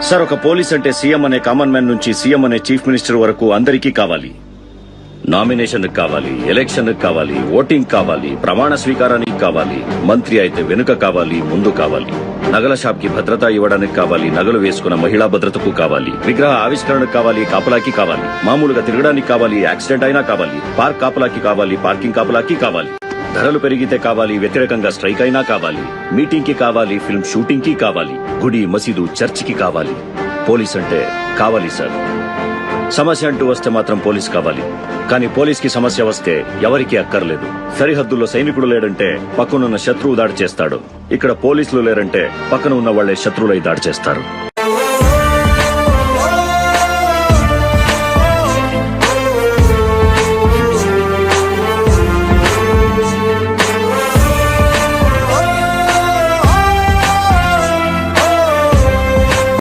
Sir, ఒక police అంటే CM అనే కామన్ మ్యాన్ నుంచి సీఎం అనే చీఫ్ మినిస్టర్ వరకు అందరికీ కావాలి. నామినేషన్ కావాలి, ఎలక్షన్ కావాలి, ఓటింగ్ కావాలి, ప్రమాణ స్వీకారానికి కావాలి, మంత్రి అయితే వెనుక కావాలి, ముందు కావాలి, నగల షాప్ కి భద్రత ఇవ్వడానికి కావాలి, నగలు వేసుకున్న మహిళా భద్రతకు కావాలి, విగ్రహ ఆవిష్కరణకు కావాలి, కాపలాకి కావాలి, మామూలుగా తిరగడానికి కావాలి, యాక్సిడెంట్ అయినా కావాలి, పార్క్ కాపలాకి కావాలి, పార్కింగ్ కాపలాకి కావాలి, ధరలు పెరిగితే కావాలి, వ్యతిరేకంగా స్ట్రైక్ అయినా కావాలి, మీటింగ్ కి కావాలి, ఫిల్మ్ షూటింగ్ కి కావాలి, గుడి మసీదు చర్చికి కావాలి. పోలీస్ అంటే కావాలి సార్. సమస్య అంటూ వస్తే మాత్రం పోలీస్ కావాలి. కానీ పోలీస్ కి సమస్య వస్తే ఎవరికీ అక్కర్లేదు. సరిహద్దుల్లో సైనికుడు లేడంటే పక్కనున్న శత్రువు దాడి చేస్తాడు. ఇక్కడ పోలీసులు లేరంటే పక్కన ఉన్న వాళ్లే శత్రువులై దాడి చేస్తారు.